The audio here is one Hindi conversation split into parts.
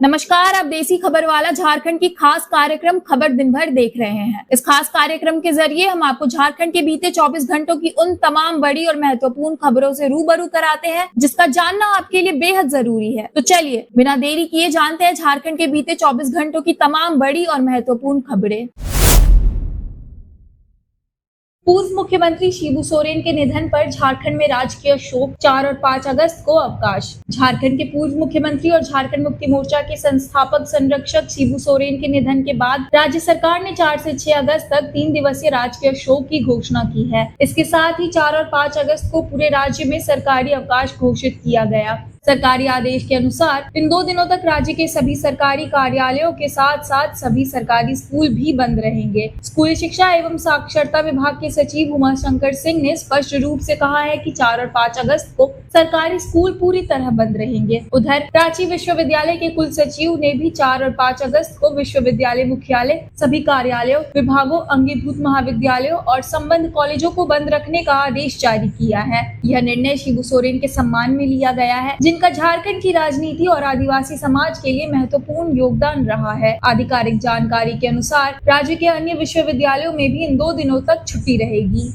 नमस्कार, आप देसी खबर वाला झारखंड की खास कार्यक्रम खबर दिन भर देख रहे हैं। इस खास कार्यक्रम के जरिए हम आपको झारखंड के बीते 24 घंटों की उन तमाम बड़ी और महत्वपूर्ण खबरों से रूबरू कराते हैं जिसका जानना आपके लिए बेहद जरूरी है। तो चलिए बिना देरी किए जानते हैं झारखंड के बीते 24 घंटों की तमाम बड़ी और महत्वपूर्ण खबरें। पूर्व मुख्यमंत्री शिबू सोरेन के निधन पर झारखंड में राजकीय शोक। 4 और 5 अगस्त को अवकाश। झारखंड के पूर्व मुख्यमंत्री और झारखंड मुक्ति मोर्चा के संस्थापक संरक्षक शिबू सोरेन के निधन के बाद राज्य सरकार ने 4 से 6 अगस्त तक 3 दिवसीय राजकीय शोक की घोषणा की है। इसके साथ ही 4 और 5 अगस्त को पूरे राज्य में सरकारी अवकाश घोषित किया गया। सरकारी आदेश के अनुसार इन 2 दिनों तक राज्य के सभी सरकारी कार्यालयों के साथ साथ सभी सरकारी स्कूल भी बंद रहेंगे। स्कूली शिक्षा एवं साक्षरता विभाग के सचिव उमाशंकर सिंह ने स्पष्ट रूप से कहा है कि 4 और 5 अगस्त को सरकारी स्कूल पूरी तरह बंद रहेंगे। उधर रांची विश्वविद्यालय के कुल सचिव ने भी 4 और 5 अगस्त को विश्वविद्यालय मुख्यालय, सभी कार्यालयों, विभागों, अंगीभूत महाविद्यालयों और संबद्ध कॉलेजों को बंद रखने का आदेश जारी किया है। यह निर्णय शिबू सोरेन के सम्मान में लिया गया है, जिनका झारखंड की राजनीति और आदिवासी समाज के लिए महत्वपूर्ण योगदान रहा है। आधिकारिक जानकारी के अनुसार राज्य के अन्य विश्वविद्यालयों में भी इन 2 दिनों तक छुट्टी रहेगी।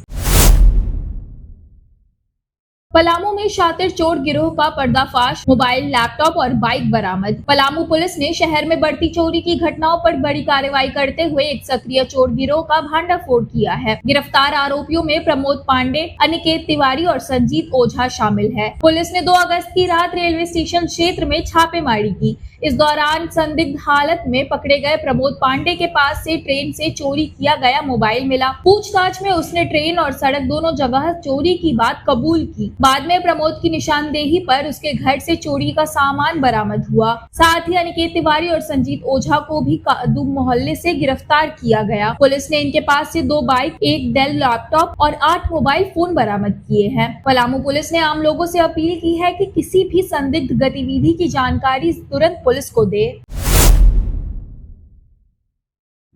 पलामू में शातिर चोर गिरोह का पर्दाफाश, मोबाइल, लैपटॉप और बाइक बरामद। पलामू पुलिस ने शहर में बढ़ती चोरी की घटनाओं पर बड़ी कार्रवाई करते हुए एक सक्रिय चोर गिरोह का भांडाफोड़ किया है। गिरफ्तार आरोपियों में प्रमोद पांडे, अनिकेत तिवारी और संजीत ओझा शामिल है। पुलिस ने 2 अगस्त की रात रेलवे स्टेशन क्षेत्र में छापेमारी की। इस दौरान संदिग्ध हालत में पकड़े गए प्रमोद पांडे के पास से ट्रेन से चोरी किया गया मोबाइल मिला। पूछताछ में उसने ट्रेन और सड़क दोनों जगह चोरी की बात कबूल की। बाद में प्रमोद की निशानदेही पर उसके घर से चोरी का सामान बरामद हुआ। साथ ही अनिकेत तिवारी और संजीत ओझा को भी कादुम मोहल्ले से गिरफ्तार किया गया। पुलिस ने इनके पास से 2 बाइक, 1 डेल लैपटॉप और 8 मोबाइल फोन बरामद किए हैं। पलामू पुलिस ने आम लोगों से अपील की है कि किसी भी संदिग्ध गतिविधि की जानकारी तुरंत पुलिस को दे।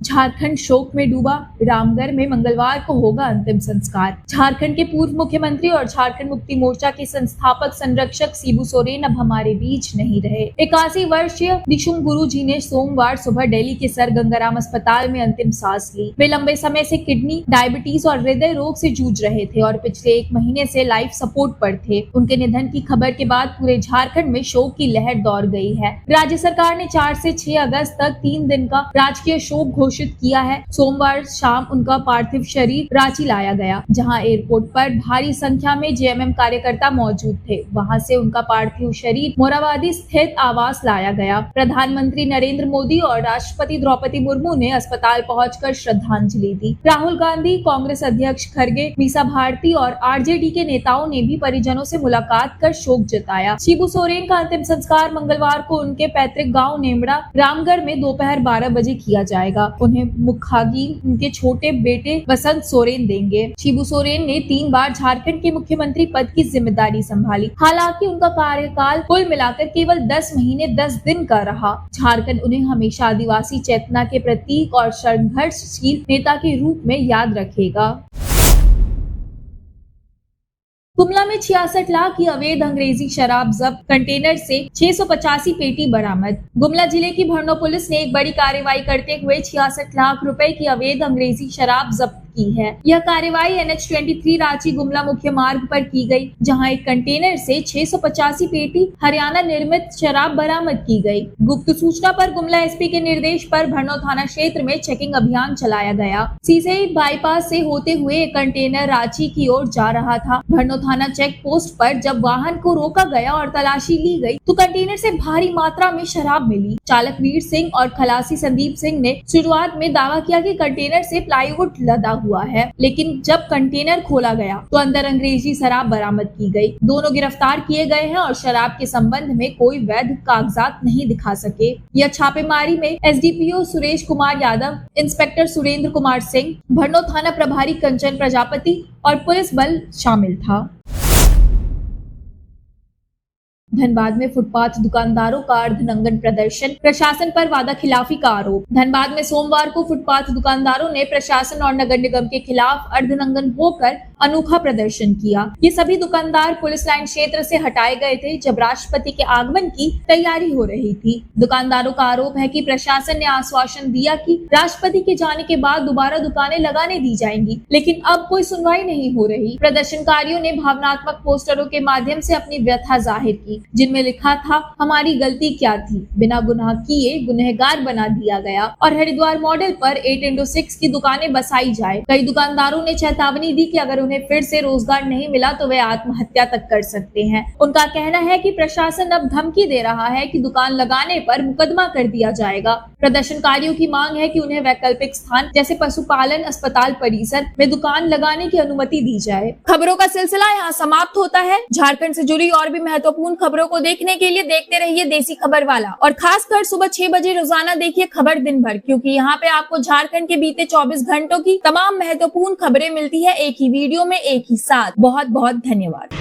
झारखंड शोक में डूबा। रामगढ़ में मंगलवार को होगा अंतिम संस्कार। झारखंड के पूर्व मुख्यमंत्री और झारखंड मुक्ति मोर्चा के संस्थापक संरक्षक शिबू सोरेन अब हमारे बीच नहीं रहे। 81 वर्षीय दिशुम गुरु जी ने सोमवार सुबह दिल्ली के सर गंगाराम अस्पताल में अंतिम सांस ली। वे लंबे समय से किडनी, डायबिटीज और हृदय रोग से जूझ रहे थे और पिछले 1 महीने से लाइफ सपोर्ट पर थे। उनके निधन की खबर के बाद पूरे झारखंड में शोक की लहर दौड़ गई है। राज्य सरकार ने 4 से 6 अगस्त तक 3 दिन का राजकीय शोक घोषित किया है। सोमवार शाम उनका पार्थिव शरीर रांची लाया गया, जहां एयरपोर्ट पर भारी संख्या में जेएमएम कार्यकर्ता मौजूद थे। वहां से उनका पार्थिव शरीर मोराबादी स्थित आवास लाया गया। प्रधानमंत्री नरेंद्र मोदी और राष्ट्रपति द्रौपदी मुर्मू ने अस्पताल पहुंचकर श्रद्धांजलि दी। राहुल गांधी, कांग्रेस अध्यक्ष खड़गे, मीसा भारती और आरजेडी के नेताओं ने भी परिजनों से मुलाकात कर शोक जताया। शिबू सोरेन का अंतिम संस्कार मंगलवार को उनके पैतृक गाँव नेमड़ा, रामगढ़ में दोपहर 12 बजे किया जाएगा। उन्हें मुखाग्नि उनके छोटे बेटे वसंत सोरेन देंगे। शिबू सोरेन ने 3 बार झारखंड के मुख्यमंत्री पद की जिम्मेदारी संभाली। हालांकि उनका कार्यकाल कुल मिलाकर केवल 10 महीने 10 दिन का रहा। झारखंड उन्हें हमेशा आदिवासी चेतना के प्रतीक और संघर्षशील नेता के रूप में याद रखेगा। गुमला में 66 लाख की अवैध अंग्रेजी शराब जब्त। कंटेनर से 685 पेटी बरामद। गुमला जिले की भरनो पुलिस ने एक बड़ी कार्रवाई करते हुए 66 लाख रुपए की अवैध अंग्रेजी शराब जब्त की है। यह कार्रवाई NH-23 रांची गुमला मुख्य मार्ग पर की गई, जहां एक कंटेनर से 685 पेटी हरियाणा निर्मित शराब बरामद की गई। गुप्त सूचना पर गुमला एसपी के निर्देश पर भरनो थाना क्षेत्र में चेकिंग अभियान चलाया गया। सीसे बाईपास से होते हुए एक कंटेनर रांची की ओर जा रहा था। भरनो थाना चेक पोस्ट पर जब वाहन को रोका गया और तलाशी ली गई तो कंटेनर से भारी मात्रा में शराब मिली। चालक वीर सिंह और खलासी संदीप सिंह ने शुरुआत में दावा किया कि कंटेनर से प्लाईवुड लदा हुआ है, लेकिन जब कंटेनर खोला गया तो अंदर अंग्रेजी शराब बरामद की गई। दोनों गिरफ्तार किए गए हैं और शराब के संबंध में कोई वैध कागजात नहीं दिखा सके। यह छापेमारी में एसडीपीओ सुरेश कुमार यादव, इंस्पेक्टर सुरेंद्र कुमार सिंह, भरनो थाना प्रभारी कंचन प्रजापति और पुलिस बल शामिल था। धनबाद में फुटपाथ दुकानदारों का अर्धनंगन प्रदर्शन, प्रशासन पर वादा खिलाफी का आरोप। धनबाद में सोमवार को फुटपाथ दुकानदारों ने प्रशासन और नगर निगम के खिलाफ अर्धनंगन होकर अनोखा प्रदर्शन किया। ये सभी दुकानदार पुलिस लाइन क्षेत्र से हटाए गए थे जब राष्ट्रपति के आगमन की तैयारी हो रही थी। दुकानदारों का आरोप है कि प्रशासन ने आश्वासन दिया कि राष्ट्रपति के जाने के बाद दोबारा दुकानें लगाने दी जाएंगी, लेकिन अब कोई सुनवाई नहीं हो रही। प्रदर्शनकारियों ने भावनात्मक पोस्टरों के माध्यम से अपनी व्यथा जाहिर की, जिनमें लिखा था, हमारी गलती क्या थी, बिना गुनाह किए गुनहगार बना दिया गया, और हरिद्वार मॉडल पर 8x6 की दुकानें बसाई जाए। कई दुकानदारों ने चेतावनी दी कि अगर उन्हें फिर से रोजगार नहीं मिला तो वे आत्महत्या तक कर सकते हैं। उनका कहना है कि प्रशासन अब धमकी दे रहा है कि दुकान लगाने पर मुकदमा कर दिया जाएगा। प्रदर्शनकारियों की मांग है कि उन्हें वैकल्पिक स्थान जैसे पशुपालन अस्पताल परिसर में दुकान लगाने की अनुमति दी जाए। खबरों का सिलसिला यहाँ समाप्त होता है। झारखंड से जुड़ी और भी महत्वपूर्ण खबरों को देखने के लिए देखते रहिए देसी खबर वाला, और खासकर सुबह 6 बजे रोजाना देखिए खबर दिन भर, क्योंकि यहाँ पे आपको झारखंड के बीते 24 घंटों की तमाम महत्वपूर्ण खबरें मिलती है एक ही वीडियो में एक ही साथ। बहुत बहुत धन्यवाद।